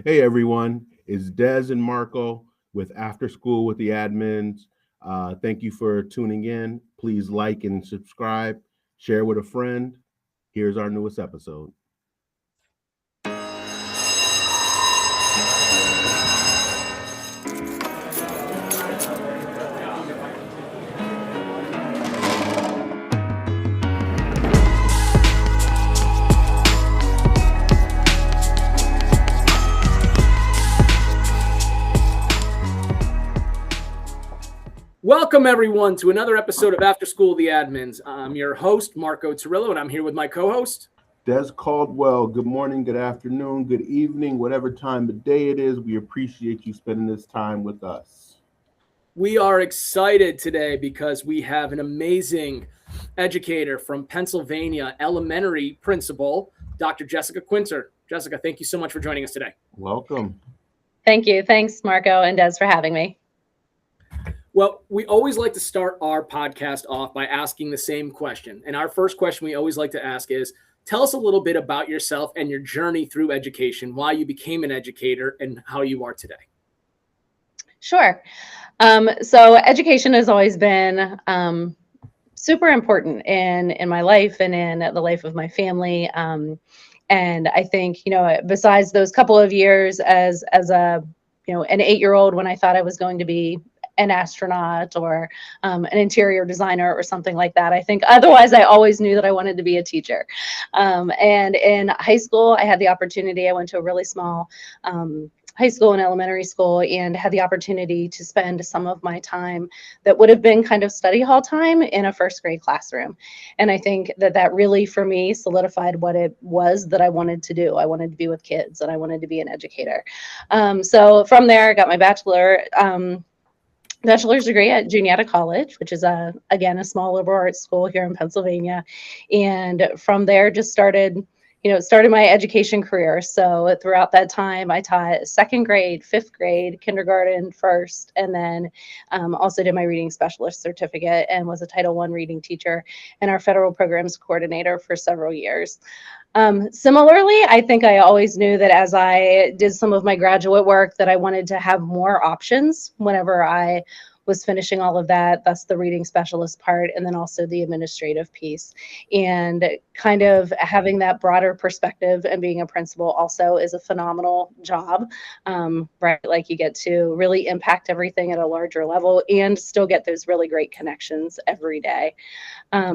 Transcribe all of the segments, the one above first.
Hey everyone, it's Des and Marco with After School with the Admins. Thank you for tuning in. Please like and subscribe, share with a friend. Here's our newest episode. Welcome, everyone, to another episode of After School with the Admins. I'm your host, Marco Torillo, and I'm here with my co-host, Des Caldwell, good morning, good afternoon, good evening, whatever time of day it is. We appreciate you spending this time with us. We are excited today because we have an amazing educator from Pennsylvania, elementary principal, Dr. Jessica Quinter. Jessica, thank you so much for joining us today. Welcome. Thank you. Thanks, Marco and Des, for having me. Well, we always like to start our podcast off by asking the same question. And our first question we always like to ask is, tell us a little bit about yourself and your journey through education, why you became an educator, and how you are today. Sure. So education has always been super important in my life and in the life of my family. And I think, besides those couple of years as a, an 8-year-old when I thought I was going to be an astronaut or an interior designer or something like that. I think otherwise I always knew that I wanted to be a teacher. And in high school, I had the opportunity, I went to a really small high school and elementary school and had the opportunity to spend some of my time that would have been kind of study hall time in a first grade classroom. And I think that really for me solidified what it was that I wanted to do. I wanted to be with kids and I wanted to be an educator. So from there, I got my bachelor's degree at Juniata College, which is again a small liberal arts school here in Pennsylvania, and from there just started my education career. So throughout that time, I taught second grade, fifth grade, kindergarten first, and then also did my reading specialist certificate and was a Title I reading teacher and our federal programs coordinator for several years. Similarly, I think I always knew that as I did some of my graduate work that I wanted to have more options whenever I was finishing all of that, thus the reading specialist part, and then also the administrative piece. And kind of having that broader perspective and being a principal also is a phenomenal job, right? Like you get to really impact everything at a larger level and still get those really great connections every day.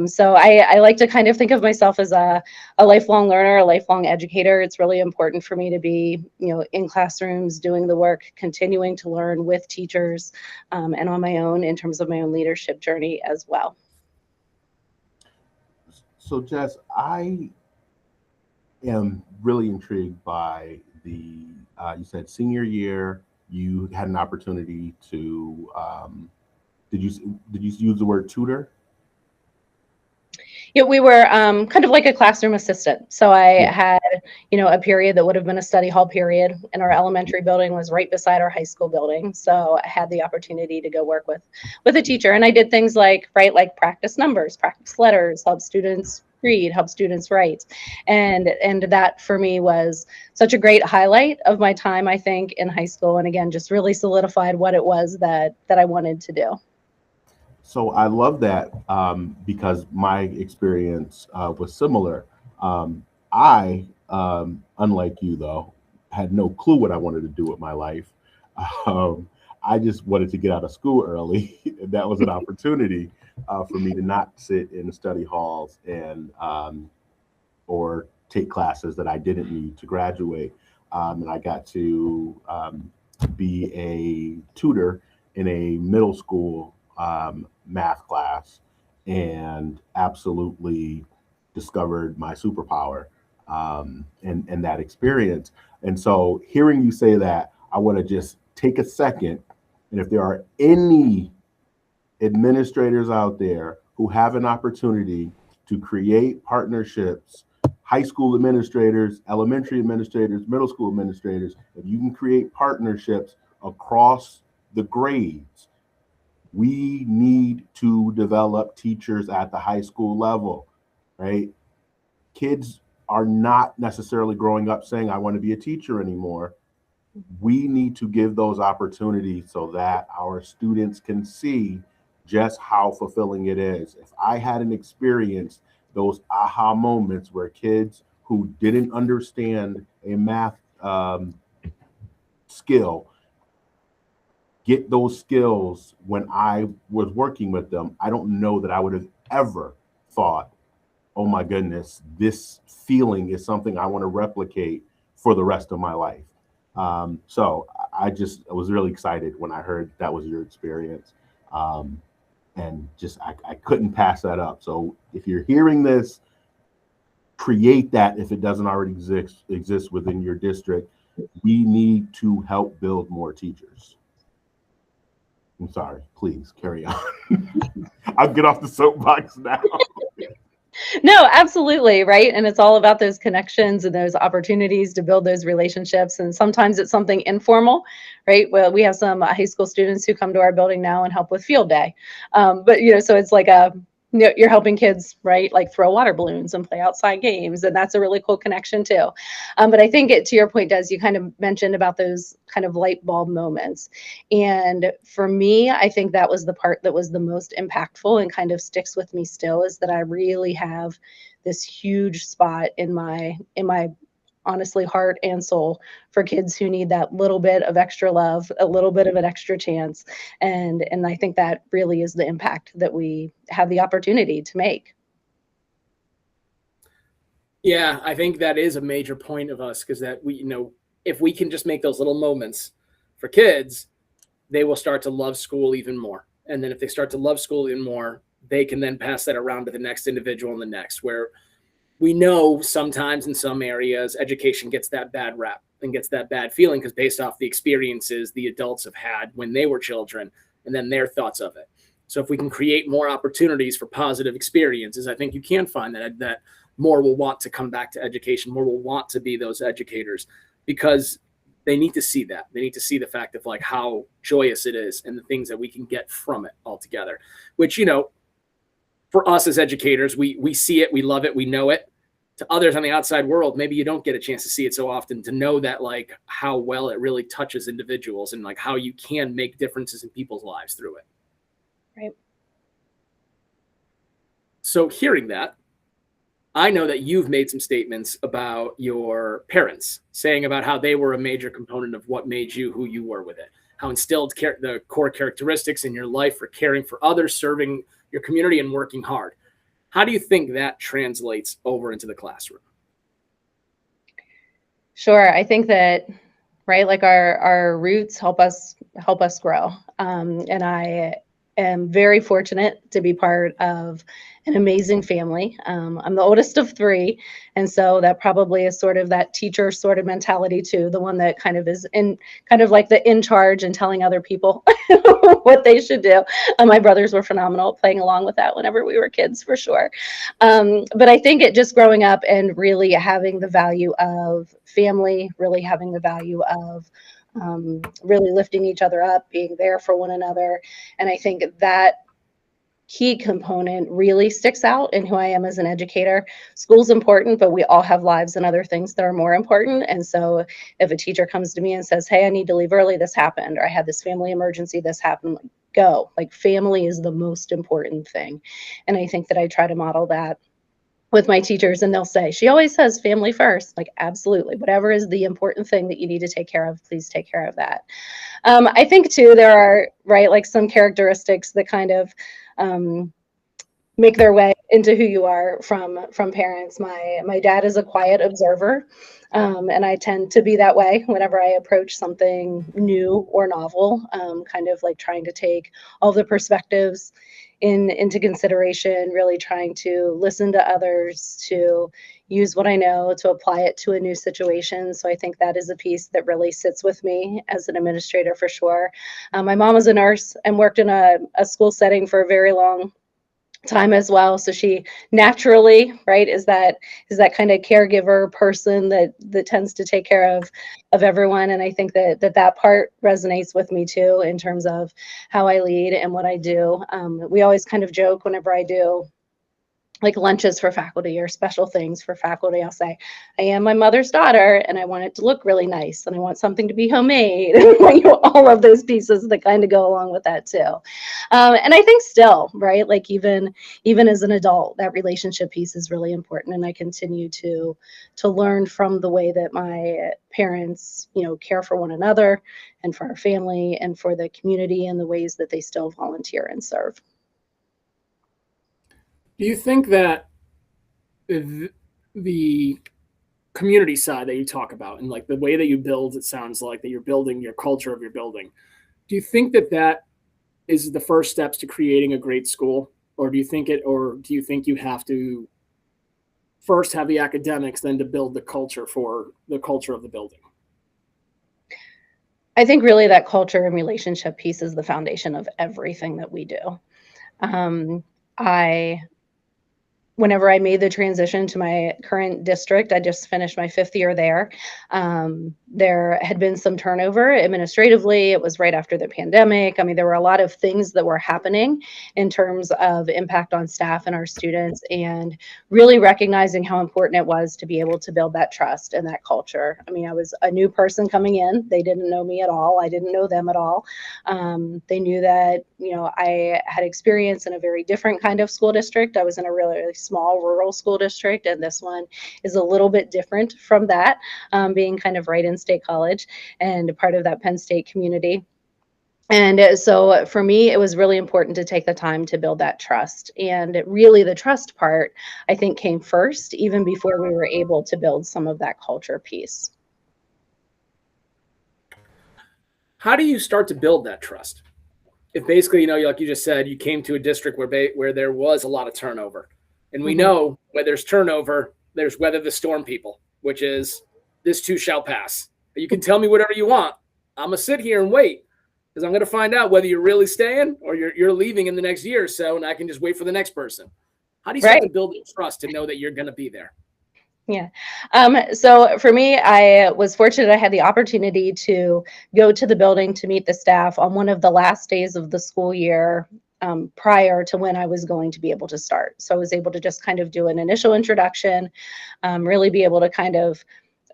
So I like to kind of think of myself as a lifelong learner, a lifelong educator. It's really important for me to be, in classrooms, doing the work, continuing to learn with teachers, and on my own in terms of my own leadership journey as well. So, Jess, I am really intrigued by you said senior year, you had an opportunity to, did you use the word tutor? Yeah, we were kind of like a classroom assistant. So I had, a period that would have been a study hall period, and our elementary building was right beside our high school building. So I had the opportunity to go work with a teacher, and I did things like practice numbers, practice letters, help students read, help students write, and that for me was such a great highlight of my time, I think, in high school, and again, just really solidified what it was that I wanted to do. So I love that because my experience was similar. I, unlike you though, had no clue what I wanted to do with my life. I just wanted to get out of school early. That was an opportunity for me to not sit in the study halls and or take classes that I didn't need to graduate. And I got to be a tutor in a middle school math class and absolutely discovered my superpower and that experience. And so hearing you say that, I want to just take a second. And if there are any administrators out there who have an opportunity to create partnerships, high school administrators, elementary administrators, middle school administrators, if you can create partnerships across the grades, we need to develop teachers at the high school level, right? Kids are not necessarily growing up saying, I want to be a teacher anymore. we need to give those opportunities so that our students can see just how fulfilling it is. If I hadn't experienced those aha moments where kids who didn't understand a math skill get those skills when I was working with them, I don't know that I would have ever thought, oh my goodness, this feeling is something I want to replicate for the rest of my life. So I was really excited when I heard that was your experience. And just, I couldn't pass that up. So if you're hearing this, create that if it doesn't already exist within your district. We need to help build more teachers. I'm sorry, please carry on. I'll get off the soapbox now. No, absolutely. Right. And it's all about those connections and those opportunities to build those relationships. And sometimes it's something informal, right? Well, we have some high school students who come to our building now and help with field day. But, so it's like you're helping kids, right? Like throw water balloons and play outside games. And that's a really cool connection too. But I think to your point, Des, you kind of mentioned about those kind of light bulb moments. And for me, I think that was the part that was the most impactful and kind of sticks with me still, is that I really have this huge spot in my honestly heart and soul for kids who need that little bit of extra love, a little bit of an extra chance. And I think that really is the impact that we have the opportunity to make. Yeah, I think that is a major point of us, because that we, if we can just make those little moments for kids, they will start to love school even more. And then if they start to love school even more, they can then pass that around to the next individual and the next, where we know sometimes in some areas, education gets that bad rap and gets that bad feeling because based off the experiences the adults have had when they were children and then their thoughts of it. So if we can create more opportunities for positive experiences, I think you can find that more will want to come back to education, more will want to be those educators, because they need to see that. They need to see the fact of like how joyous it is and the things that we can get from it altogether, which, for us as educators, we see it, we love it, we know it. To others on the outside world, maybe you don't get a chance to see it so often, to know that like how well it really touches individuals and like how you can make differences in people's lives through it. Right. So hearing that, I know that you've made some statements about your parents, saying about how they were a major component of what made you who you were with it, how instilled the core characteristics in your life for caring for others, serving your community, and working hard. How do you think that translates over into the classroom? Sure. I think that, right, like our roots help us grow. And I am very fortunate to be part of an amazing family. I'm the oldest of three. And so that probably is sort of that teacher sort of mentality too, the one that kind of is in kind of like the in charge and telling other people what they should do. My brothers were phenomenal at playing along with that whenever we were kids, for sure. But I think it just growing up and really having the value of family, really having the value of really lifting each other up, being there for one another. And I think that key component really sticks out in who I am as an educator. School's important, but we all have lives and other things that are more important. And so if a teacher comes to me and says, hey, I need to leave early, this happened, or I had this family emergency, this happened, go. Like, family is the most important thing. And I think that I try to model that with my teachers, and they'll say, she always says family first. Like, absolutely, whatever is the important thing that you need to take care of, please take care of that. I think too, there are, right, like some characteristics that kind of make their way into who you are from parents. My dad is a quiet observer, and I tend to be that way whenever I approach something new or novel, kind of like trying to take all the perspectives into consideration, really trying to listen to others, to use what I know, to apply it to a new situation. So I think that is a piece that really sits with me as an administrator, for sure. My mom was a nurse and worked in a school setting for a very long time as well. So she naturally, right, is that kind of caregiver person that tends to take care of everyone. And I think that part resonates with me too, in terms of how I lead and what I do. We always kind of joke whenever I do like lunches for faculty or special things for faculty. I'll say, I am my mother's daughter and I want it to look really nice and I want something to be homemade. All of those pieces that kind of go along with that too. And I think still, right, like even as an adult, that relationship piece is really important. And I continue to learn from the way that my parents, care for one another and for our family and for the community and the ways that they still volunteer and serve. Do you think that the community side that you talk about and like the way that you build, it sounds like that you're building your culture of your building. Do you think that is the first steps to creating a great school? Or do you think you have to first have the academics, then to build the culture for the culture of the building? I think really that culture and relationship piece is the foundation of everything that we do. I Whenever I made the transition to my current district, I just finished my 5th year there. There had been some turnover administratively. It was right after the pandemic. I mean, there were a lot of things that were happening in terms of impact on staff and our students, and really recognizing how important it was to be able to build that trust and that culture. I mean, I was a new person coming in. They didn't know me at all. I didn't know them at all. They knew that, I had experience in a very different kind of school district. I was in a really, really small rural school district, and this one is a little bit different from that, being kind of right in State College and part of that Penn State community. And so for me, it was really important to take the time to build that trust. And really the trust part, I think, came first, even before we were able to build some of that culture piece. How do you start to build that trust? If basically, like you just said, you came to a district where there was a lot of turnover. And we know where there's turnover, there's weather the storm people, which is this too shall pass. You can tell me whatever you want. I'm going to sit here and wait because I'm going to find out whether you're really staying or you're leaving in the next year or so, and I can just wait for the next person. How do you start to build trust to know that you're going to be there? Yeah. So for me, I was fortunate. I had the opportunity to go to the building to meet the staff on one of the last days of the school year, prior to when I was going to be able to start. So I was able to just kind of do an initial introduction, really be able to kind of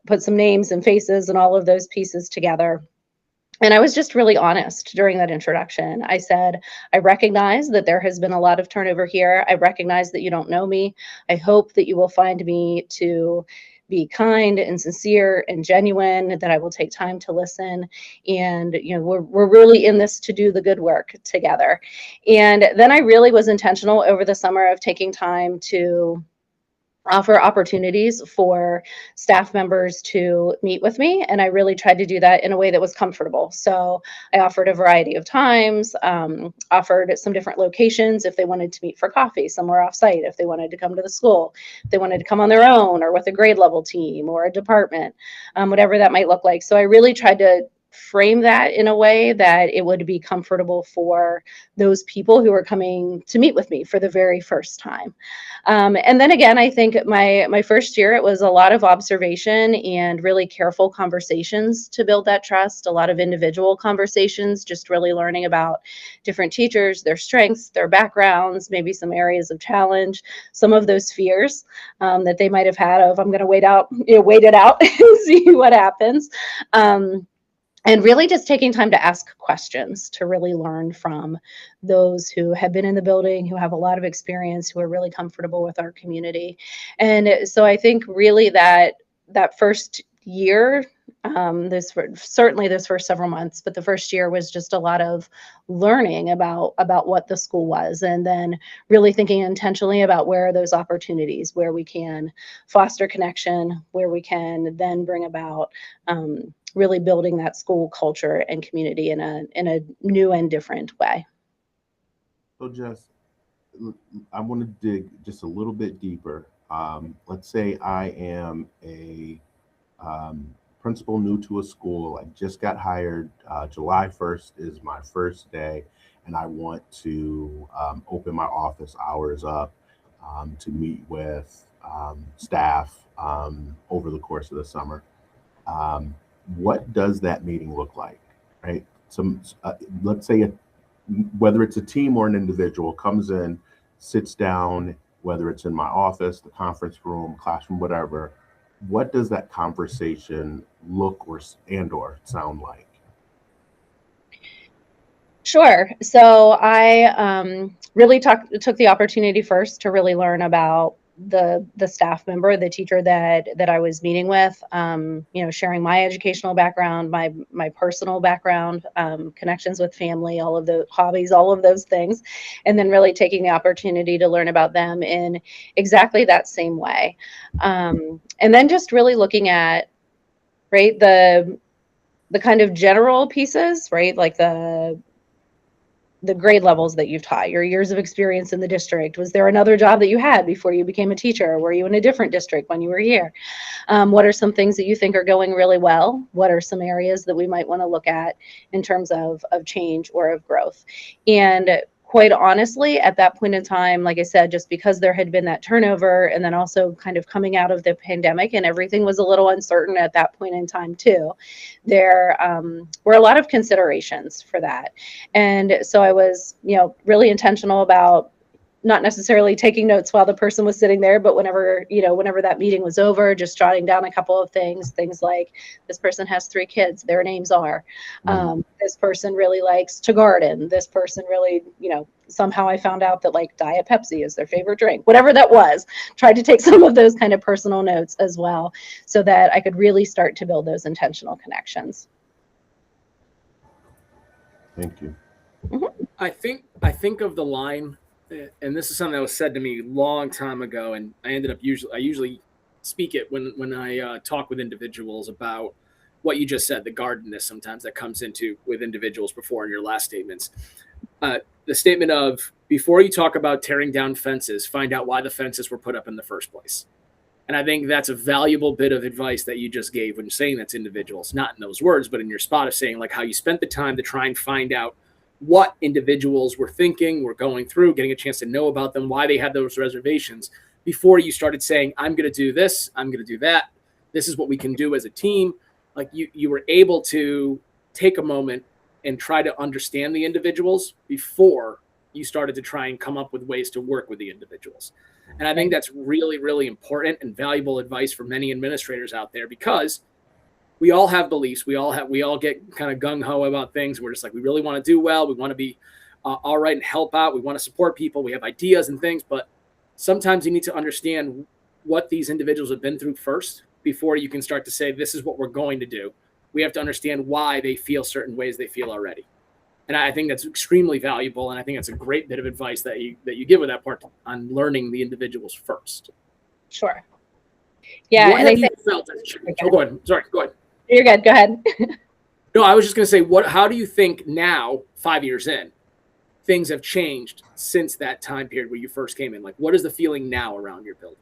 put some names and faces and all of those pieces together. And I was just really honest during that introduction. I said, I recognize that there has been a lot of turnover here. I recognize that you don't know me. I hope that you will find me to be kind and sincere and genuine, that I will take time to listen. And, we're really in this to do the good work together. And then I really was intentional over the summer of taking time to offer opportunities for staff members to meet with me. And I really tried to do that in a way that was comfortable. So I offered a variety of times, offered some different locations if they wanted to meet for coffee somewhere off-site, if they wanted to come to the school, if they wanted to come on their own or with a grade level team or a department, whatever that might look like. So I really tried to frame that in a way that it would be comfortable for those people who are coming to meet with me for the very first time. And then again, I think my first year, it was a lot of observation and really careful conversations to build that trust, a lot of individual conversations, just really learning about different teachers, their strengths, their backgrounds, maybe some areas of challenge, some of those fears that they might have had of, I'm going to wait it out and see what happens. And really just taking time to ask questions to really learn from those who have been in the building, who have a lot of experience, who are really comfortable with our community. And so I think really that first year, certainly this first several months, but the first year was just a lot of learning about what the school was, and then really thinking intentionally about where are those opportunities, where we can foster connection, where we can then bring about really building that school culture and community in a new and different way. So Jess, I want to dig just a little bit deeper. Let's say I am a principal new to a school. I just got hired. July 1st is my first day, and I want to open my office hours up to meet with staff over the course of the summer. What does that meeting look like, right? Let's say whether it's a team or an individual comes in, sits down, whether it's in my office, the conference room, classroom, whatever, what does that conversation look or sound like? Sure. So I really took the opportunity first to really learn about the staff member, the teacher that I was meeting with. Sharing my educational background, my personal background, connections with family, all of the hobbies, all of those things, and then really taking the opportunity to learn about them in exactly that same way, and then just really looking at, right, the kind of general pieces, right, like the grade levels that you've taught, your years of experience in the district. Was there another job that you had before you became a teacher? Were you in a different district when you were here? What are some things that you think are going really well? What are some areas that we might want to look at in terms of change or of growth? And quite honestly, at that point in time, like I said, just because there had been that turnover, and then also kind of coming out of the pandemic and everything was a little uncertain at that point in time too, there were a lot of considerations for that. And so I was, really intentional about not necessarily taking notes while the person was sitting there, but whenever that meeting was over, just jotting down a couple of things like, this person has 3 kids, their names are, this person really likes to garden, this person really, somehow I found out that like Diet Pepsi is their favorite drink, whatever that was. Tried to take some of those kind of personal notes as well, so that I could really start to build those intentional connections. Thank you. Mm-hmm. I think of the line, and this is something that was said to me a long time ago, and I usually speak it when I talk with individuals about what you just said, the guardedness sometimes that comes into with individuals before in your last statements. The statement of, before you talk about tearing down fences, find out why the fences were put up in the first place. And I think that's a valuable bit of advice that you just gave when saying that to individuals, not in those words, but in your spot of saying like how you spent the time to try and find out what individuals were thinking, were going through, getting a chance to know about them, why they had those reservations before you started saying, I'm going to do this, I'm going to do that. This is what we can do as a team. Like you were able to take a moment and try to understand the individuals before you started to try and come up with ways to work with the individuals. And I think that's really, really important and valuable advice for many administrators out there, because we all have beliefs. We all get kind of gung-ho about things. We're just like, we really want to do well. We want to be all right and help out. We want to support people. We have ideas and things, but sometimes you need to understand what these individuals have been through first before you can start to say, this is what we're going to do. We have to understand why they feel certain ways they feel already. And I think that's extremely valuable. And I think that's a great bit of advice that you give with that part on learning the individuals first. Sure. Yeah. What have you felt? Oh, go ahead. Sorry, go ahead. You're good. Go ahead. No, I was just going to say, how do you think now, 5 years in, things have changed since that time period where you first came in? Like, what is the feeling now around your building?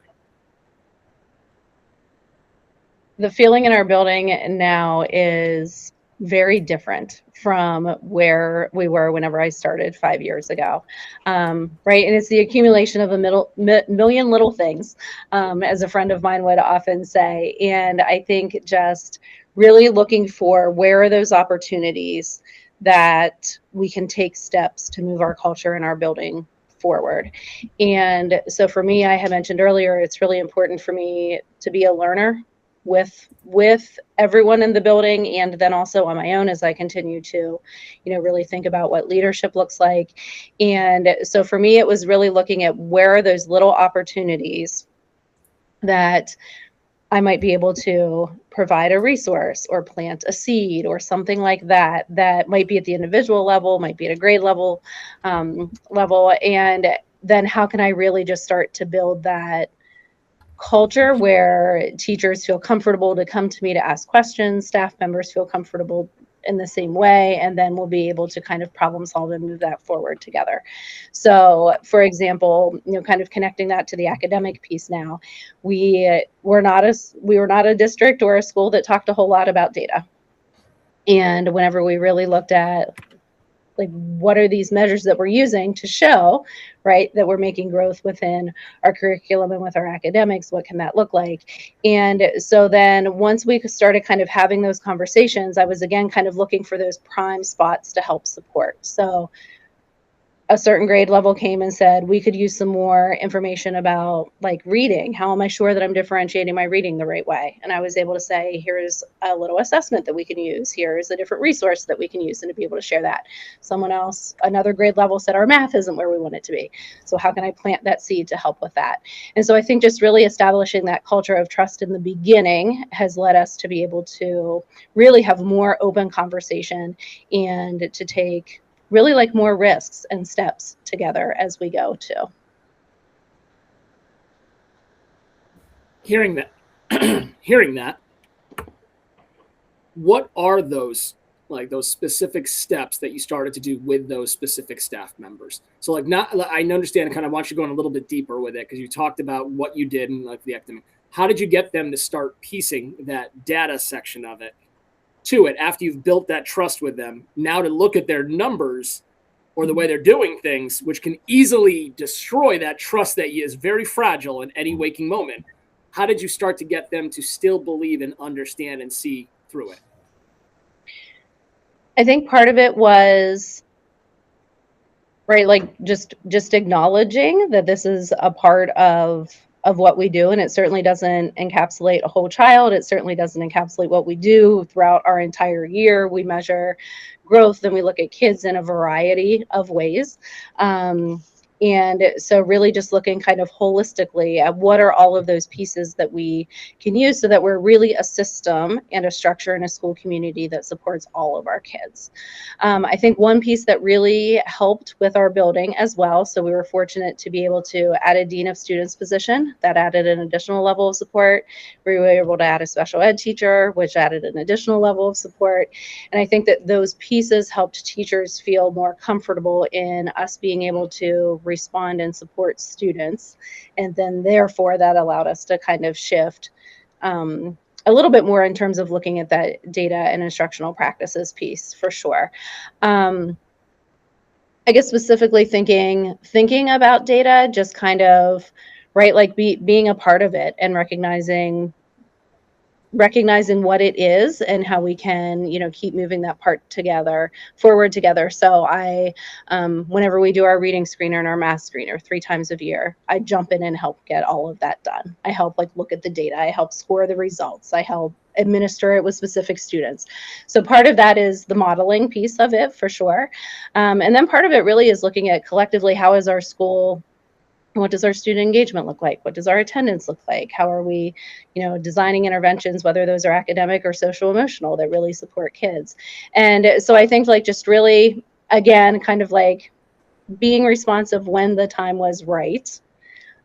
The feeling in our building now is very different from where we were whenever I started 5 years ago. Right. And it's the accumulation of a million little things, as a friend of mine would often say. And I think just really looking for, where are those opportunities that we can take steps to move our culture and our building forward. And so for me, I had mentioned earlier, it's really important for me to be a learner with everyone in the building, and then also on my own as I continue to, really think about what leadership looks like. And so for me, it was really looking at, where are those little opportunities that I might be able to provide a resource or plant a seed or something like that, that might be at the individual level, might be at a grade level, and then how can I really just start to build that culture where teachers feel comfortable to come to me to ask questions, staff members feel comfortable in the same way, and then we'll be able to kind of problem solve and move that forward together. So for example, kind of connecting that to the academic piece now, we were not a district or a school that talked a whole lot about data. And whenever we really looked at, like, what are these measures that we're using to show, right, that we're making growth within our curriculum and with our academics, what can that look like? And so then once we started kind of having those conversations, I was again kind of looking for those prime spots to help support. So a certain grade level came and said, we could use some more information about like reading. How am I sure that I'm differentiating my reading the right way? And I was able to say, here's a little assessment that we can use. Here's a different resource that we can use, and to be able to share that. Someone else, another grade level, said our math isn't where we want it to be. So how can I plant that seed to help with that? And so I think just really establishing that culture of trust in the beginning has led us to be able to really have more open conversation and to take really like more risks and steps together as we go too. Hearing that, what are those specific steps that you started to do with those specific staff members? So I understand, kind of want you going a little bit deeper with it, because you talked about what you did and like the academic. How did you get them to start piecing that data section of it to it after you've built that trust with them, now to look at their numbers or the way they're doing things, which can easily destroy that trust that is very fragile in any waking moment? How did you start to get them to still believe and understand and see through it? I think part of it was, right, like just acknowledging that this is a part of what we do, and it certainly doesn't encapsulate a whole child. It certainly doesn't encapsulate what we do throughout our entire year. We measure growth and we look at kids in a variety of ways. And so really just looking kind of holistically at what are all of those pieces that we can use so that we're really a system and a structure in a school community that supports all of our kids. I think one piece that really helped with our building as well, so we were fortunate to be able to add a dean of students position that added an additional level of support. We were able to add a special ed teacher, which added an additional level of support. And I think that those pieces helped teachers feel more comfortable in us being able to respond and support students. And then therefore that allowed us to kind of shift a little bit more in terms of looking at that data and instructional practices piece for sure. I guess specifically thinking about data, just kind of, right, like being a part of it and recognizing what it is and how we can, keep moving that part forward together. So I, whenever we do our reading screener and our math screener 3 times a year, I jump in and help get all of that done. I help look at the data. I help score the results. I help administer it with specific students. So part of that is the modeling piece of it for sure. And then part of it really is looking at collectively, how is our school, what does our student engagement look like? What does our attendance look like? How are we, designing interventions, whether those are academic or social emotional, that really support kids? And so I think just really, again, kind of being responsive when the time was right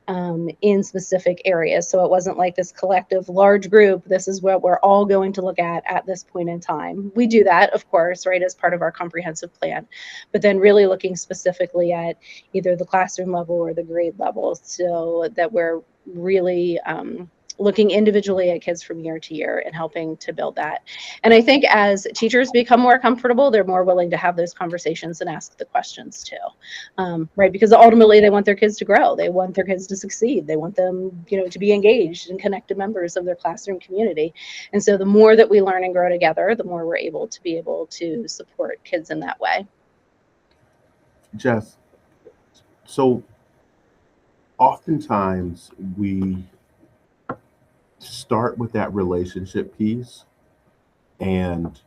in specific areas. So it wasn't like this collective large group, this is what we're all going to look at this point in time. We do that, of course, right, as part of our comprehensive plan, but then really looking specifically at either the classroom level or the grade level, so that we're really looking individually at kids from year to year and helping to build that. And I think as teachers become more comfortable, they're more willing to have those conversations and ask the questions too, right? Because ultimately they want their kids to grow. They want their kids to succeed. They want them, to be engaged and connected members of their classroom community. And so the more that we learn and grow together, the more we're able to support kids in that way. Jess, so oftentimes we start with that relationship piece, and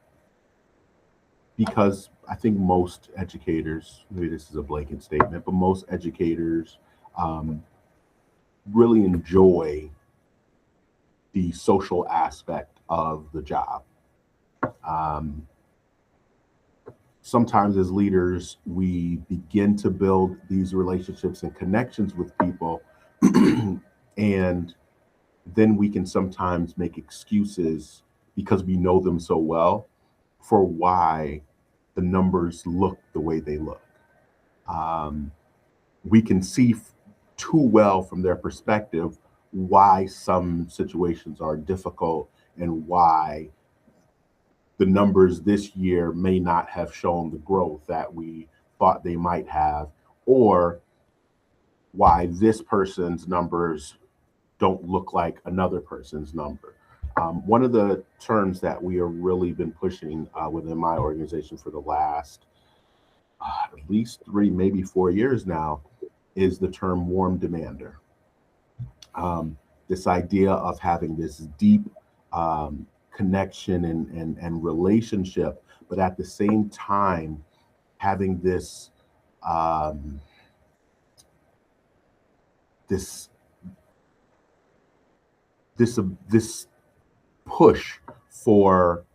because I think most educators, maybe this is a blanket statement, but most educators really enjoy the social aspect of the job. Sometimes as leaders, we begin to build these relationships and connections with people, and then we can sometimes make excuses because we know them so well for why the numbers look the way they look. We can see too well from their perspective why some situations are difficult and why the numbers this year may not have shown the growth that we thought they might have, or why this person's numbers don't look like another person's number. One of the terms that we have really been pushing within my organization for the last at least 3, maybe 4 years now, is the term warm demander. This idea of having this deep connection and relationship, but at the same time having this um, this this push for,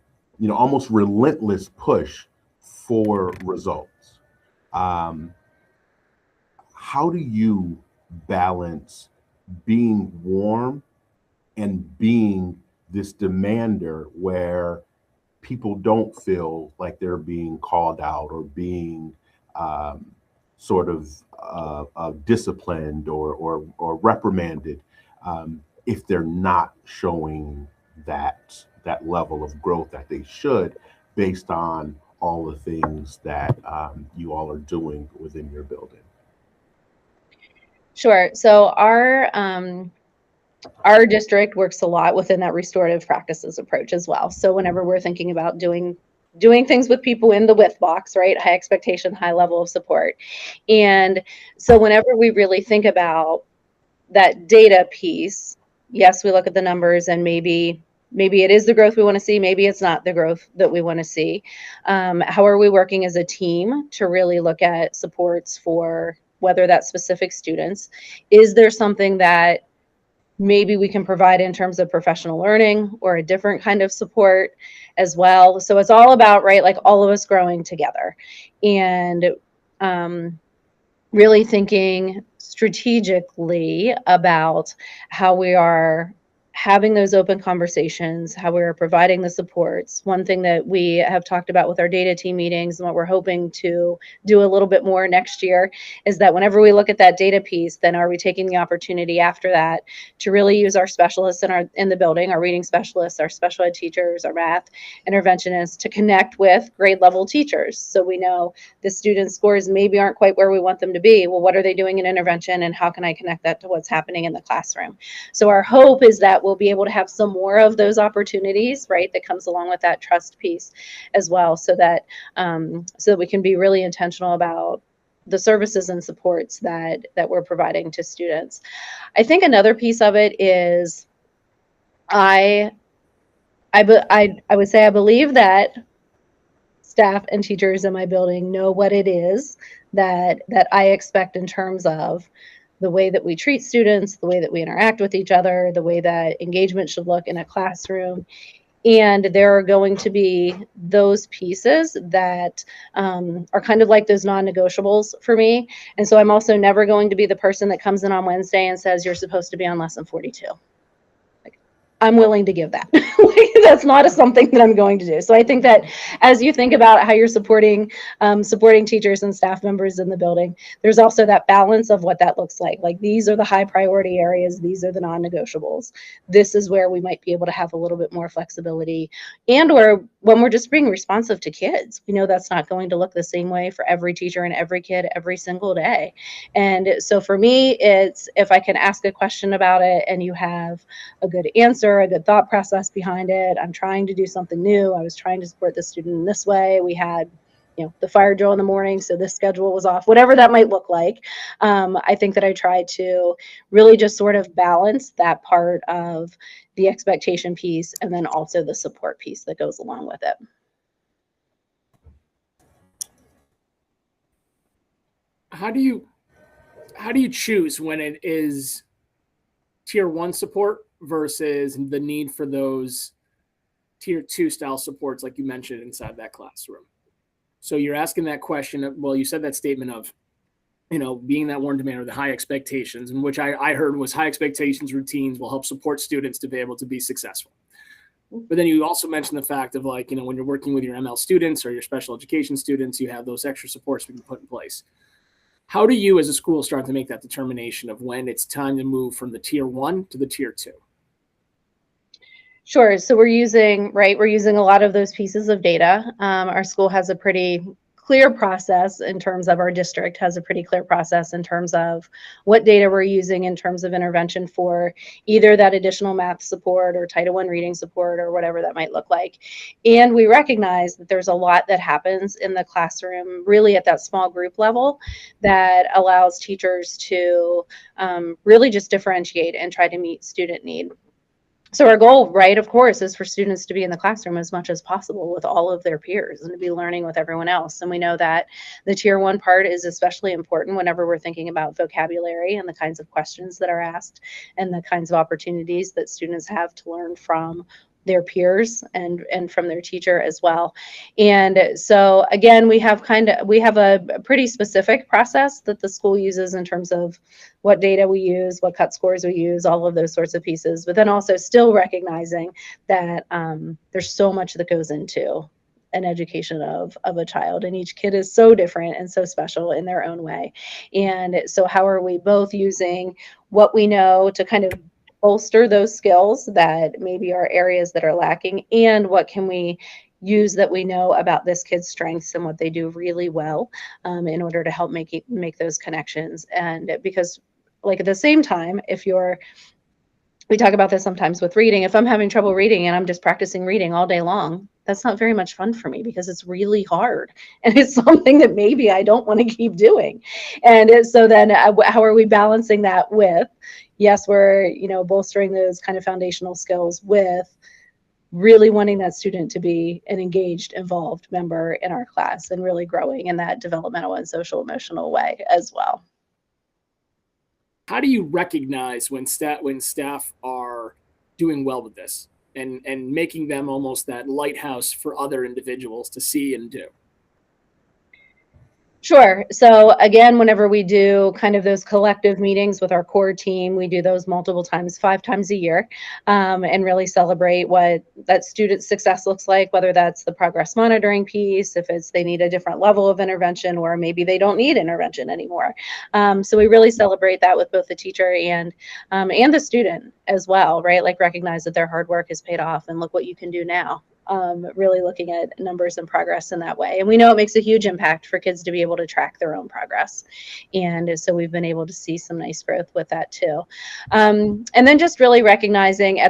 almost relentless push for results. Um, how do you balance being warm and being this demander where people don't feel like they're being called out or being um, sort of disciplined or reprimanded if they're not showing that level of growth that they should, based on all the things that you all are doing within your building? Sure. So our district works a lot within that restorative practices approach as well. So whenever we're thinking about doing things with people in the with box, right? High expectation, high level of support. And so whenever we really think about that data piece, yes, we look at the numbers and maybe it is the growth we want to see. Maybe it's not the growth that we want to see. How are we working as a team to really look at supports for whether that's specific students? Is there something that maybe we can provide in terms of professional learning or a different kind of support as well? So it's all about, right, like all of us growing together and really thinking strategically about how we are having those open conversations, how we're providing the supports. One thing that we have talked about with our data team meetings and what we're hoping to do a little bit more next year is that whenever we look at that data piece, then are we taking the opportunity after that to really use our specialists in the building, our reading specialists, our special ed teachers, our math interventionists, to connect with grade level teachers. So we know the student scores maybe aren't quite where we want them to be. Well, what are they doing in intervention and how can I connect that to what's happening in the classroom? So our hope is that we'll be able to have some more of those opportunities, right, that comes along with that trust piece as well, so that we can be really intentional about the services and supports that we're providing to students. I think another piece of it is I would say I believe that staff and teachers in my building know what it is that I expect in terms of the way that we treat students, the way that we interact with each other, the way that engagement should look in a classroom. And there are going to be those pieces that are kind of like those non-negotiables for me. And so I'm also never going to be the person that comes in on Wednesday and says, you're supposed to be on lesson 42. I'm willing to give that. That's not something that I'm going to do. So I think that as you think about how you're supporting teachers and staff members in the building, there's also that balance of what that looks like. Like, these are the high priority areas. These are the non-negotiables. This is where we might be able to have a little bit more flexibility, and or when we're just being responsive to kids, we know that's not going to look the same way for every teacher and every kid every single day. And so for me, it's if I can ask a question about it and you have a good answer, a good thought process behind it. I'm trying to do something new. I was trying to support the student in this way. We had, the fire drill in the morning, so this schedule was off, whatever that might look like. I think that I try to really just sort of balance that part of the expectation piece and then also the support piece that goes along with it. How do you choose when it is tier 1 support versus the need for those tier 2 style supports like you mentioned inside that classroom? So you're asking that question. Well, you said that statement of, being that warm demand or the high expectations, and which I heard was high expectations routines will help support students to be able to be successful. But then you also mentioned the fact of when you're working with your ML students or your special education students, you have those extra supports we can put in place. How do you as a school start to make that determination of when it's time to move from the tier 1 to the tier 2? Sure. So we're using a lot of those pieces of data. Our school has a pretty clear process in terms of our district has a pretty clear process in terms of what data we're using in terms of intervention for either that additional math support or Title I reading support or whatever that might look like. And we recognize that there's a lot that happens in the classroom, really at that small group level, that allows teachers to really just differentiate and try to meet student need. So our goal, right, of course, is for students to be in the classroom as much as possible with all of their peers and to be learning with everyone else. And we know that the tier 1 part is especially important whenever we're thinking about vocabulary and the kinds of questions that are asked and the kinds of opportunities that students have to learn from their peers and from their teacher as well. And so again, we have a pretty specific process that the school uses in terms of what data we use, what cut scores we use, all of those sorts of pieces, but then also still recognizing that there's so much that goes into an education of a child, and each kid is so different and so special in their own way. And so how are we both using what we know to kind of bolster those skills that maybe are areas that are lacking, and what can we use that we know about this kid's strengths and what they do really well in order to help make those connections. And because like at the same time, we talk about this sometimes with reading, if I'm having trouble reading and I'm just practicing reading all day long, that's not very much fun for me because it's really hard and it's something that maybe I don't want to keep doing. And so then how are we balancing that with, yes, we're, bolstering those kind of foundational skills with really wanting that student to be an engaged, involved member in our class and really growing in that developmental and social emotional way as well. How do you recognize when staff are doing well with this and making them almost that lighthouse for other individuals to see and do? Sure. So again, whenever we do kind of those collective meetings with our core team, we do those multiple times, 5 times a year, and really celebrate what that student success looks like, whether that's the progress monitoring piece, if it's they need a different level of intervention, or maybe they don't need intervention anymore. So we really celebrate that with both the teacher and the student as well, right? Like recognize that their hard work has paid off and look what you can do now. Really looking at numbers and progress in that way. And we know it makes a huge impact for kids to be able to track their own progress. And so we've been able to see some nice growth with that too. And then just really recognizing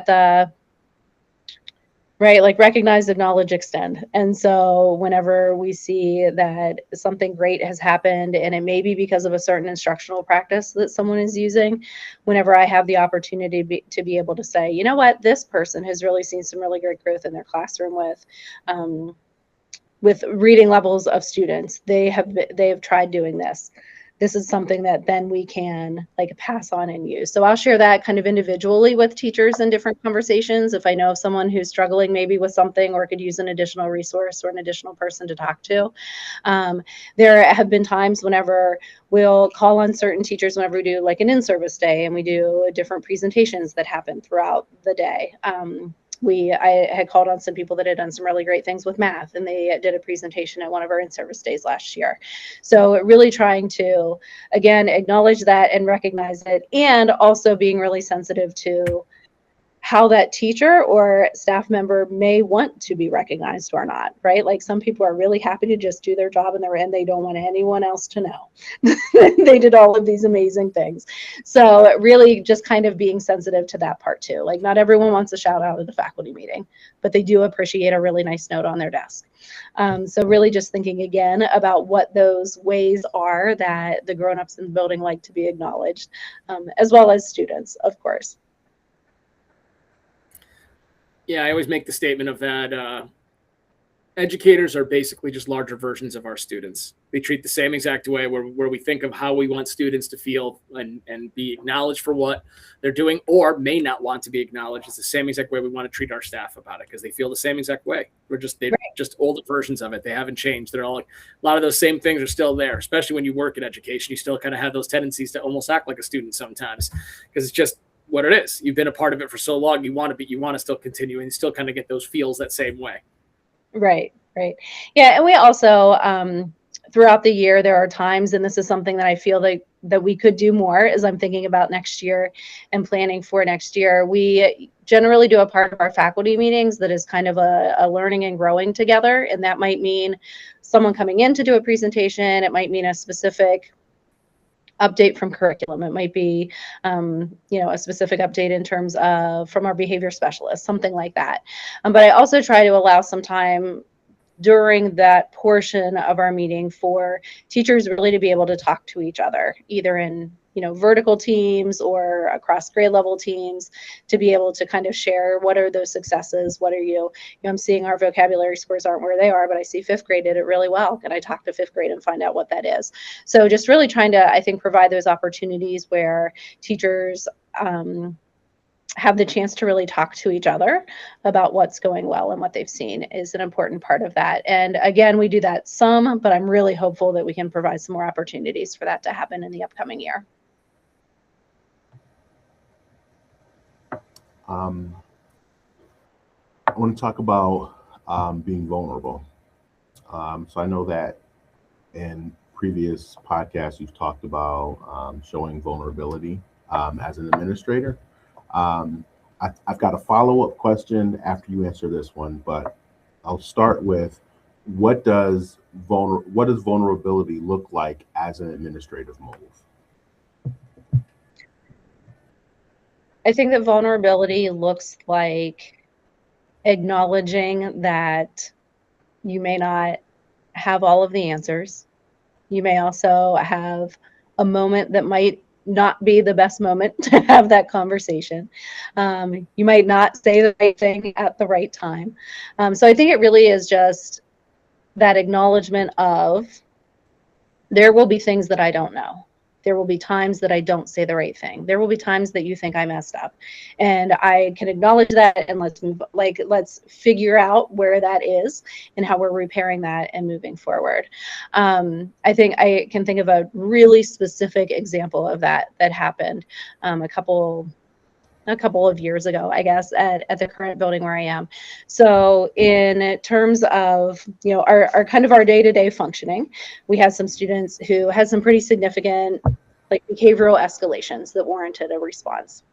recognize, acknowledge, extend. And so whenever we see that something great has happened, and it may be because of a certain instructional practice that someone is using, whenever I have the opportunity to be able to say, you know what, this person has really seen some really great growth in their classroom with reading levels of students. They have tried doing this. This is something that then we can pass on and use. So I'll share that kind of individually with teachers in different conversations. If I know of someone who's struggling maybe with something or could use an additional resource or an additional person to talk to. There have been times whenever we'll call on certain teachers whenever we do an in-service day, and we do different presentations that happen throughout the day. I had called on some people that had done some really great things with math, and they did a presentation at one of our in-service days last year. So really trying to, again, acknowledge that and recognize it, and also being really sensitive to how that teacher or staff member may want to be recognized or not, right? Like some people are really happy to just do their job and they don't want anyone else to know. They did all of these amazing things. So really just kind of being sensitive to that part too. Like not everyone wants a shout out at the faculty meeting, but they do appreciate a really nice note on their desk. So really just thinking again about what those ways are that the grownups in the building like to be acknowledged, as well as students, of course. Yeah, I always make the statement of that educators are basically just larger versions of our students. They treat the same exact way where we think of how we want students to feel and be acknowledged for what they're doing or may not want to be acknowledged. It's the same exact way we want to treat our staff about it because they feel the same exact way. They're just older versions of it. They haven't changed. They're all a lot of those same things are still there, especially when you work in education. You still kind of have those tendencies to almost act like a student sometimes because it's just what it is. You've been a part of it for so long. You want to still continue and still kind of get those feels that same way. Right. Yeah. And we also, throughout the year, there are times, and this is something that I feel that we could do more as I'm thinking about next year and planning for next year. We generally do a part of our faculty meetings that is kind of a learning and growing together. And that might mean someone coming in to do a presentation. It might mean a specific update from curriculum. It might be, a specific update in terms of from our behavior specialist, something like that. But I also try to allow some time during that portion of our meeting for teachers really to be able to talk to each other, either in vertical teams or across grade level teams, to be able to kind of share what are those successes, what are I'm seeing our vocabulary scores aren't where they are, but I see fifth grade did it really well. Can I talk to fifth grade and find out what that is? So just really trying to, I think, provide those opportunities where teachers have the chance to really talk to each other about what's going well and what they've seen is an important part of that. And again, we do that some, but I'm really hopeful that we can provide some more opportunities for that to happen in the upcoming year. I want to talk about being vulnerable. So I know that in previous podcasts, you've talked about showing vulnerability as an administrator. I've got a follow-up question after you answer this one, but I'll start with what does vulnerability look like as an administrative move? I think that vulnerability looks like acknowledging that you may not have all of the answers. You may also have a moment that might not be the best moment to have that conversation. You might not say the right thing at the right time. So I think it really is just that acknowledgement of there will be things that I don't know. There will be times that I don't say the right thing. There will be times that you think I messed up, and I can acknowledge that, and let's figure out where that is and how we're repairing that and moving forward. I think I can think of a really specific example of that happened a couple of years ago, I guess, at the current building where I am. So in terms of, our kind of our day-to-day functioning, we had some students who had some pretty significant behavioral escalations that warranted a response.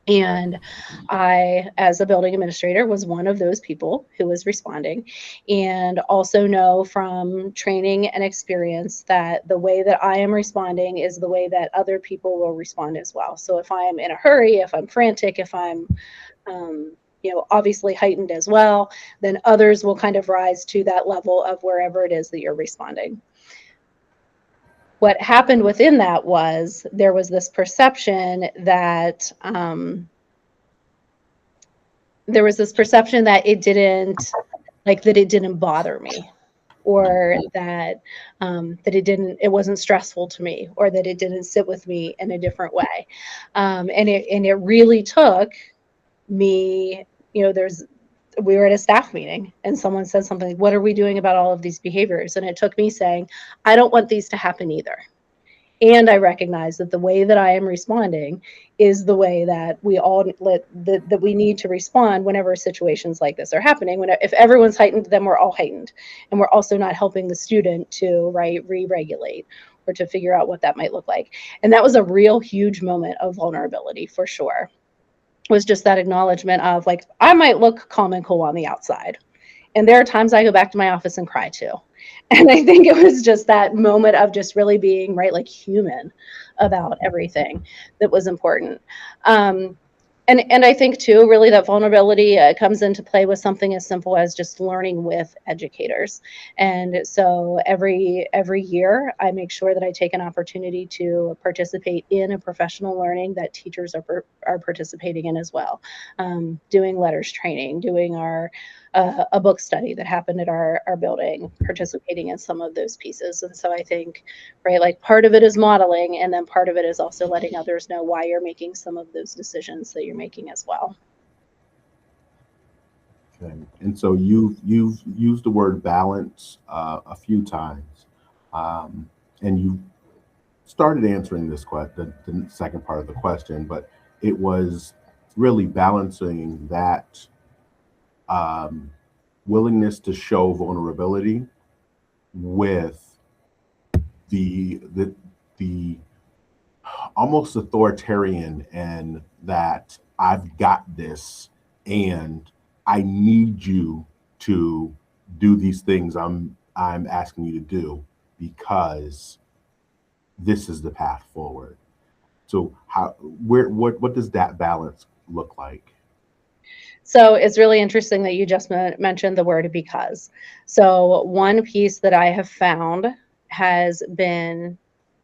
And I, as a building administrator, was one of those people who was responding, and also know from training and experience that the way that I am responding is the way that other people will respond as well. So if I'm in a hurry, if I'm frantic, if I'm obviously heightened as well, then others will kind of rise to that level of wherever it is that you're responding. What happened within that was there was this perception that it didn't bother me, or that it wasn't stressful to me, or that it didn't sit with me in a different way. And it really took me, we were at a staff meeting and someone said something like, what are we doing about all of these behaviors? And it took me saying, I don't want these to happen either. And I recognize that the way that I am responding is the way that we all that we need to respond whenever situations like this are happening. If everyone's heightened, then we're all heightened, and we're also not helping the student to re-regulate or to figure out what that might look like. And that was a real huge moment of vulnerability for sure. Was just that acknowledgement of I might look calm and cool on the outside, and there are times I go back to my office and cry too. And I think it was just that moment of just really being human about everything that was important. And I think too, really, that vulnerability comes into play with something as simple as just learning with educators. And so every year, I make sure that I take an opportunity to participate in a professional learning that teachers are participating in as well. Doing letters training, doing a book study that happened at our building, participating in some of those pieces. And so I think, part of it is modeling, and then part of it is also letting others know why you're making some of those decisions that you're making as well. Okay. And so you've used the word balance a few times, and you started answering this question, the second part of the question, but it was really balancing that willingness to show vulnerability with the almost authoritarian, and that I've got this and I need you to do these things I'm I'm asking you to do because this is the path forward. So what does that balance look like? So it's really interesting that you just mentioned the word because. So one piece that I have found has been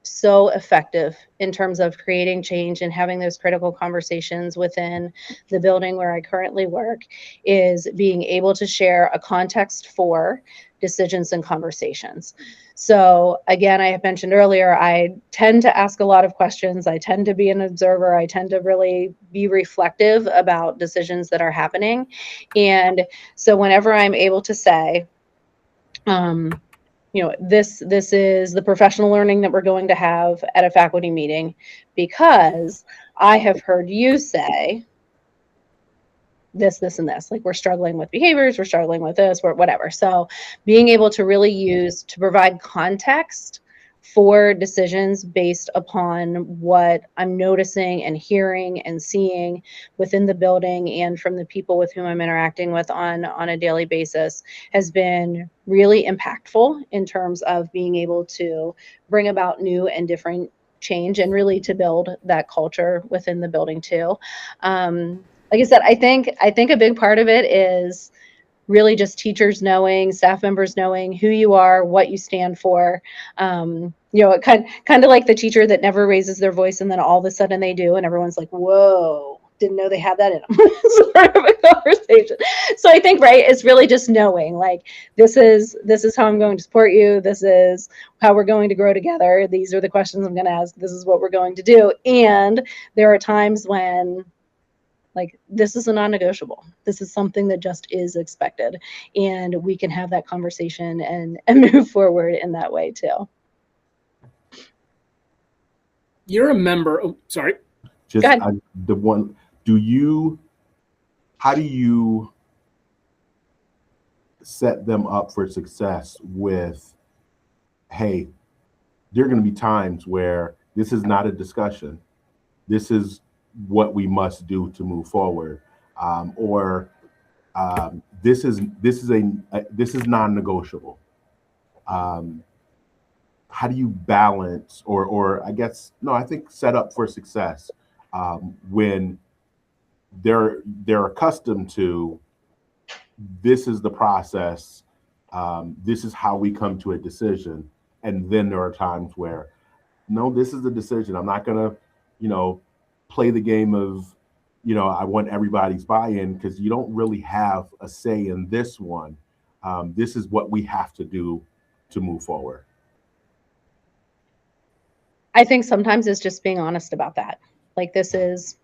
so effective in terms of creating change and having those critical conversations within the building where I currently work is being able to share a context for decisions and conversations. So again, I have mentioned earlier, I tend to ask a lot of questions. I tend to be an observer. I tend to really be reflective about decisions that are happening. And so whenever I'm able to say, this is the professional learning that we're going to have at a faculty meeting because I have heard you say this, and this. Like, we're struggling with behaviors, we're struggling with this, or whatever. So being able to really use to provide context for decisions based upon what I'm noticing and hearing and seeing within the building and from the people with whom I'm interacting with on a daily basis has been really impactful in terms of being able to bring about new and different change and really to build that culture within the building too. Like I said, I think a big part of it is really just teachers knowing, staff members knowing who you are, what you stand for. It kind of like the teacher that never raises their voice and then all of a sudden they do, and everyone's like, "Whoa, didn't know they had that in them." Sort of a conversation. So I think, right, it's really just knowing, like, this is how I'm going to support you. This is how we're going to grow together. These are the questions I'm going to ask. This is what we're going to do. And there are times when, like, this is a non-negotiable. This is something that just is expected. And we can have that conversation and move forward in that way too. You're a member. Oh, sorry. Just how do you set them up for success with, hey, there are going to be times where this is not a discussion. This is what we must do to move forward, or this is non-negotiable. How do you balance, or I guess no, I think set up for success when they're accustomed to, this is the process, this is how we come to a decision, and then there are times where, no, this is the decision. I'm not gonna, play the game of, I want everybody's buy-in, because you don't really have a say in this one. This is what we have to do to move forward. I think sometimes it's just being honest about that. Like, this is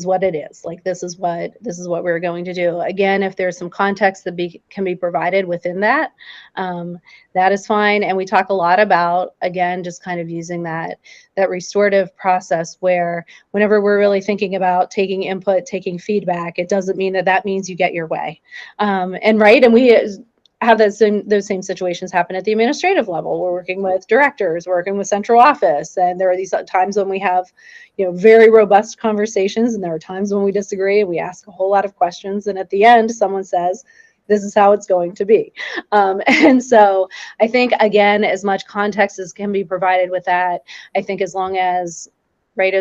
what it is. Like, this is what we're going to do. Again, if there's some context that can be provided within that, that is fine. And we talk a lot about, again, just kind of using that restorative process where whenever we're really thinking about taking input, taking feedback, it doesn't mean that means you get your way. And we have those same situations happen at the administrative level. We're working with directors, working with central office, and there are these times when we have, very robust conversations, and there are times when we disagree and we ask a whole lot of questions, and at the end, someone says, "This is how it's going to be." And so I think, again, as much context as can be provided with that, I think as long as we're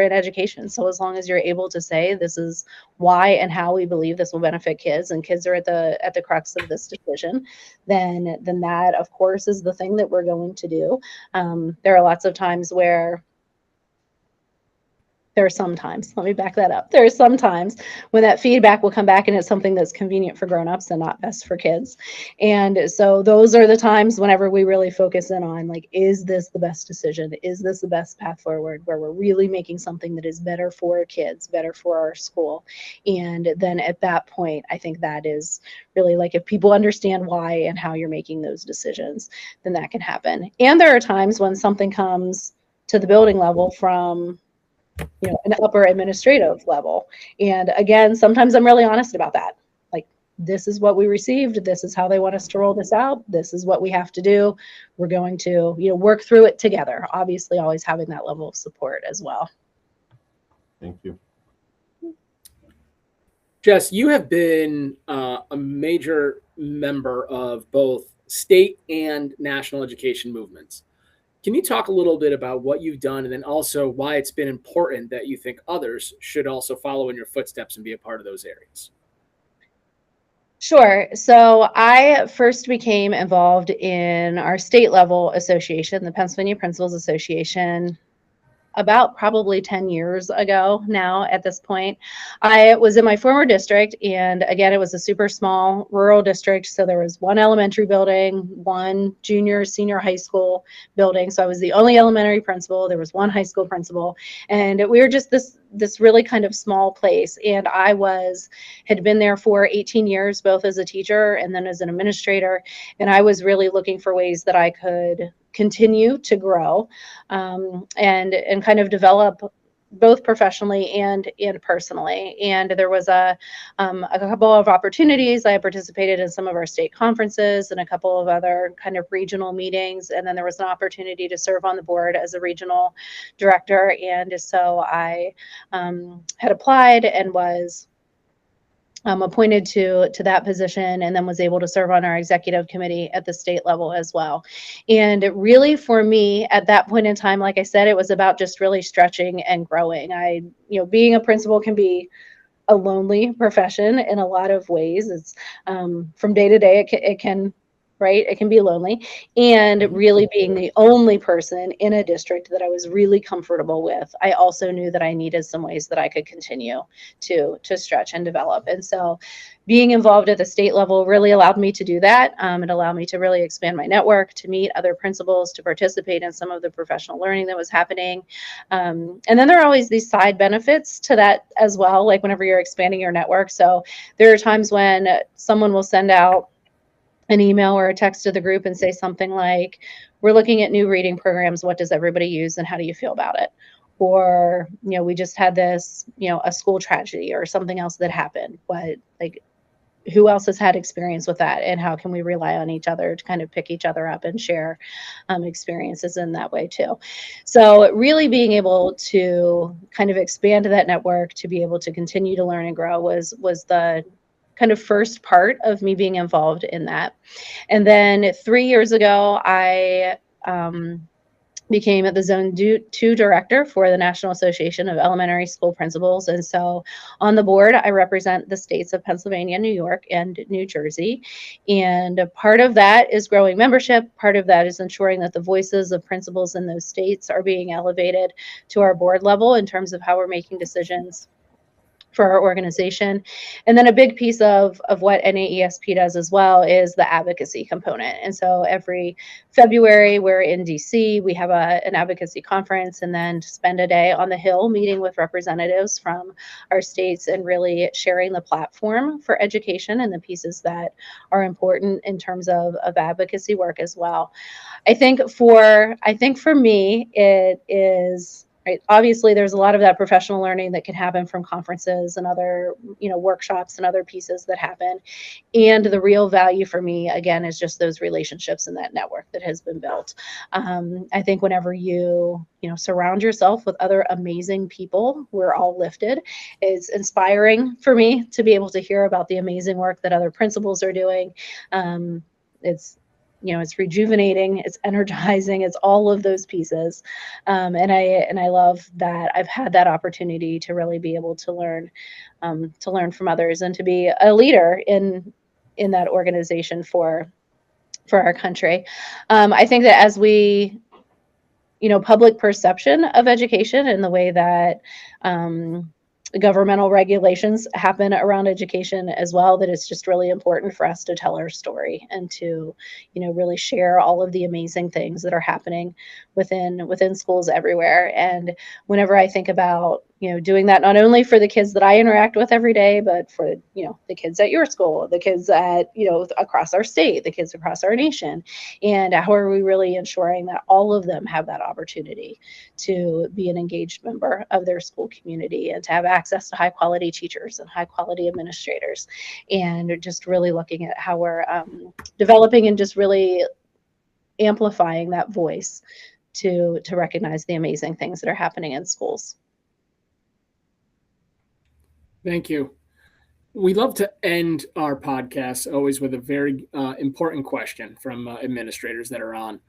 in education. So as long as you're able to say, this is why and how we believe this will benefit kids, and kids are at the crux of this decision, then that, of course, is the thing that we're going to do. There are lots of times where there are some times, let me back that up. There are some times when that feedback will come back and it's something that's convenient for grownups and not best for kids. And so those are the times whenever we really focus in on, like, is this the best decision? Is this the best path forward, where we're really making something that is better for kids, better for our school? And then at that point, I think that is really, like, if people understand why and how you're making those decisions, then that can happen. And there are times when something comes to the building level from an upper administrative level. And again, sometimes I'm really honest about that. Like, this is what we received. This is how they want us to roll this out. This is what we have to do. We're going to, work through it together. Obviously, always having that level of support as well. Thank you. Jess, you have been a major member of both state and national education movements. Can you talk a little bit about what you've done and then also why it's been important that you think others should also follow in your footsteps and be a part of those areas? Sure. So I first became involved in our state level association, the Pennsylvania Principals Association, about probably 10 years ago now at this point. I was in my former district, and again, it was a super small rural district. So there was one elementary building, one junior, senior high school building. So I was the only elementary principal. There was one high school principal, and we were just this really kind of small place. And had been there for 18 years, both as a teacher and then as an administrator. And I was really looking for ways that I could continue to grow and kind of develop both professionally and personally. And there was a couple of opportunities. I participated in some of our state conferences and a couple of other kind of regional meetings. And then there was an opportunity to serve on the board as a regional director. And so I had applied and was appointed to that position, and then was able to serve on our executive committee at the state level as well. And really, for me, at that point in time, like I said, it was about just really stretching and growing. Being a principal can be a lonely profession in a lot of ways. It's from day to day, it can right? It can be lonely. And really being the only person in a district that I was really comfortable with, I also knew that I needed some ways that I could continue to stretch and develop. And so being involved at the state level really allowed me to do that. It allowed me to really expand my network, to meet other principals, to participate in some of the professional learning that was happening. And then there are always these side benefits to that as well, like whenever you're expanding your network. So there are times when someone will send out an email or a text to the group and say something like, we're looking at new reading programs. What does everybody use and how do you feel about it? Or, we just had this, a school tragedy or something else that happened. Who else has had experience with that, and how can we rely on each other to kind of pick each other up and share experiences in that way too? So really being able to kind of expand that network, to be able to continue to learn and grow was the kind of first part of me being involved in that. And then 3 years ago, I became the Zone 2 director for the National Association of Elementary School Principals. And so on the board, I represent the states of Pennsylvania, New York, and New Jersey. And part of that is growing membership. Part of that is ensuring that the voices of principals in those states are being elevated to our board level in terms of how we're making decisions for our organization. And then a big piece of what NAESP does as well is the advocacy component. And so every February, we're in DC, we have an advocacy conference, and then spend a day on the Hill meeting with representatives from our states and really sharing the platform for education and the pieces that are important in terms of advocacy work as well. I think for me, it is, right. Obviously, there's a lot of that professional learning that can happen from conferences and other, workshops and other pieces that happen. And the real value for me, again, is just those relationships and that network that has been built. I think whenever you surround yourself with other amazing people, we're all lifted. It's inspiring for me to be able to hear about the amazing work that other principals are doing. It's rejuvenating, it's energizing, it's all of those pieces. And I love that I've had that opportunity to really be able to learn from others and to be a leader in that organization for our country. I think that as we, public perception of education and the way that governmental regulations happen around education as well, that it's just really important for us to tell our story and to, really share all of the amazing things that are happening within schools everywhere. And whenever I think about, doing that not only for the kids that I interact with every day, but for, the kids at your school, the kids at, across our state, the kids across our nation, and how are we really ensuring that all of them have that opportunity to be an engaged member of their school community and to have access to high quality teachers and high quality administrators, and just really looking at how we're developing and just really amplifying that voice to recognize the amazing things that are happening in schools. Thank you. We love to end our podcast always with a very important question from administrators that are on.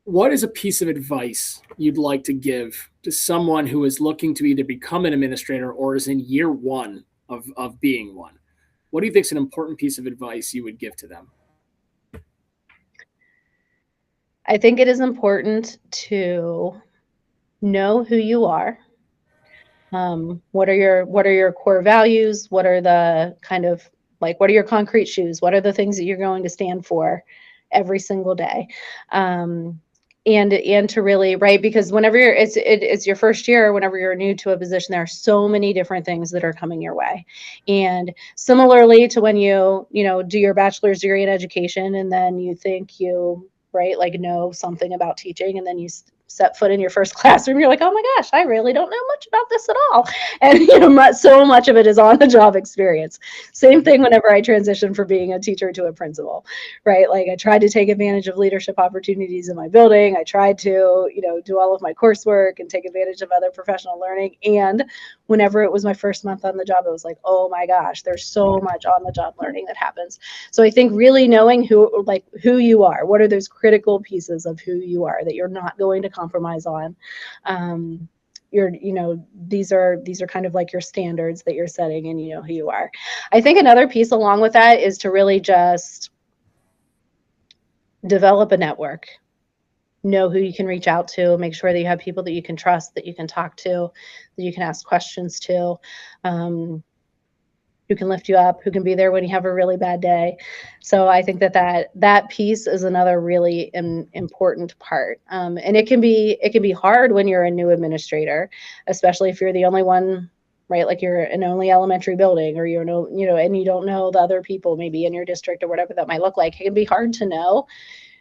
What is a piece of advice you'd like to give to someone who is looking to either become an administrator or is in year one of being one? What do you think is an important piece of advice you would give to them? I think it is important to know who you are. What are your core values? What are the kind of like, what are your concrete shoes? What are the things that you're going to stand for every single day? And to really, right, because whenever it's your first year, whenever you're new to a position, there are so many different things that are coming your way. And similarly to when you do your bachelor's degree in education, and then you think you, right, like know something about teaching, and then you set foot in your first classroom, you're like, oh my gosh, I really don't know much about this at all. And so much of it is on the job experience. Same thing whenever I transitioned from being a teacher to a principal, right? Like I tried to take advantage of leadership opportunities in my building. I tried to, do all of my coursework and take advantage of other professional learning. And whenever it was my first month on the job, it was like, oh my gosh, there's so much on the job learning that happens. So I think really knowing who you are, what are those critical pieces of who you are that you're not going to compromise on. These are kind of like your standards that you're setting, and you know who you are. I think another piece along with that is to really just develop a network. Know who you can reach out to, make sure that you have people that you can trust, that you can talk to, that you can ask questions to, who can lift you up, who can be there when you have a really bad day. So I think that piece is another really important part. And it can be hard when you're a new administrator, especially if you're the only one, right? Like you're an only elementary building, or and you don't know the other people maybe in your district or whatever that might look like. It can be hard to know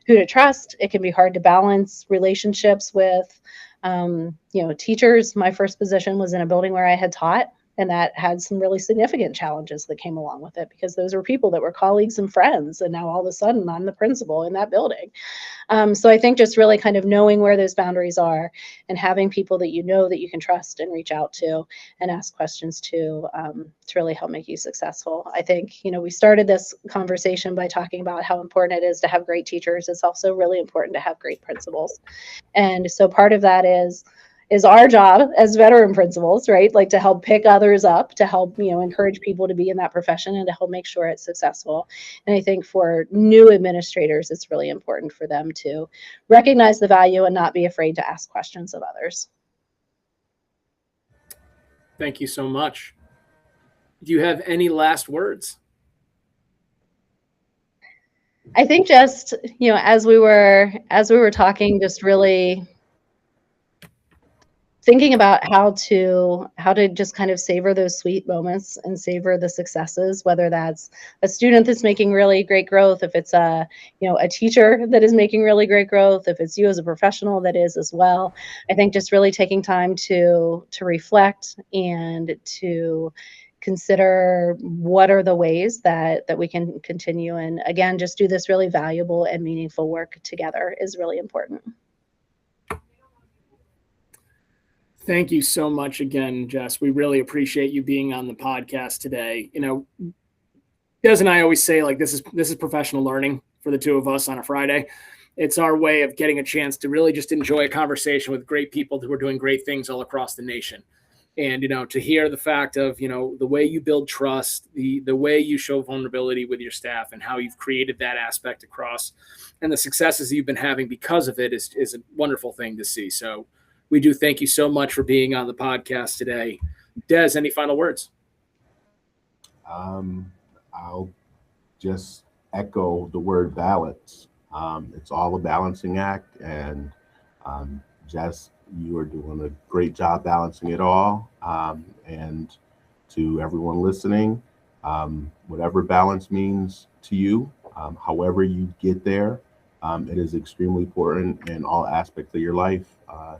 who to trust. It can be hard to balance relationships with, teachers. My first position was in a building where I had taught, and that had some really significant challenges that came along with it, because those were people that were colleagues and friends. And now all of a sudden I'm the principal in that building. So I think just really kind of knowing where those boundaries are, and having people that that you can trust and reach out to and ask questions to really help make you successful. I think, we started this conversation by talking about how important it is to have great teachers. It's also really important to have great principals. And so part of that is our job as veteran principals, right? Like to help pick others up, to help, encourage people to be in that profession, and to help make sure it's successful. And I think for new administrators, it's really important for them to recognize the value and not be afraid to ask questions of others. Thank you so much. Do you have any last words? I think just, as we were talking, just really thinking about how to just kind of savor those sweet moments and savor the successes, whether that's a student that's making really great growth, if it's a teacher that is making really great growth, if it's you as a professional that is as well. I think just really taking time to reflect and to consider what are the ways that we can continue, and again, just do this really valuable and meaningful work together is really important. Thank you so much again, Jess. We really appreciate you being on the podcast today. Des and I always say, like, this is professional learning for the two of us on a Friday. It's our way of getting a chance to really just enjoy a conversation with great people who are doing great things all across the nation. And, to hear the fact of, the way you build trust, the way you show vulnerability with your staff, and how you've created that aspect across, and the successes you've been having because of it is a wonderful thing to see. So we do thank you so much for being on the podcast today. Des, any final words? I'll just echo the word balance. It's all a balancing act, and Jess, you are doing a great job balancing it all. And to everyone listening, whatever balance means to you, however you get there, it is extremely important in all aspects of your life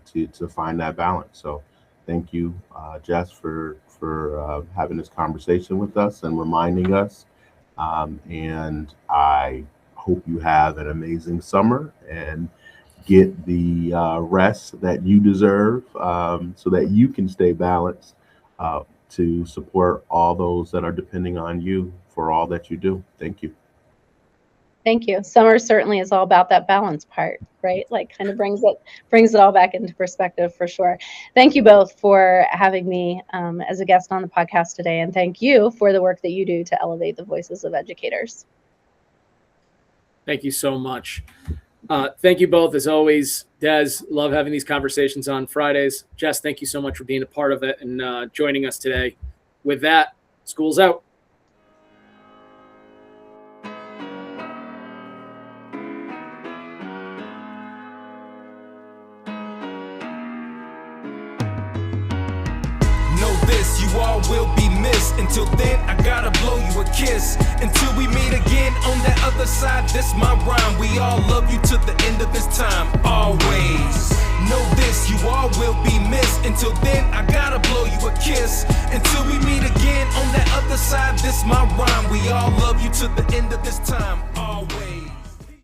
to find that balance. So thank you, Jess, for having this conversation with us and reminding us. And I hope you have an amazing summer and get the rest that you deserve, so that you can stay balanced to support all those that are depending on you for all that you do. Thank you. Thank you. Summer certainly is all about that balance part, right? Like kind of brings it all back into perspective for sure. Thank you both for having me as a guest on the podcast today. And thank you for the work that you do to elevate the voices of educators. Thank you so much. Thank you both, as always. Des, love having these conversations on Fridays. Jess, thank you so much for being a part of it and joining us today. With that, school's out. You all will be missed. Until then, I gotta blow you a kiss. Until we meet again on that other side, this my rhyme. We all love you to the end of this time, always. Know this, you all will be missed. Until then, I gotta blow you a kiss. Until we meet again on that other side, this my rhyme. We all love you to the end of this time.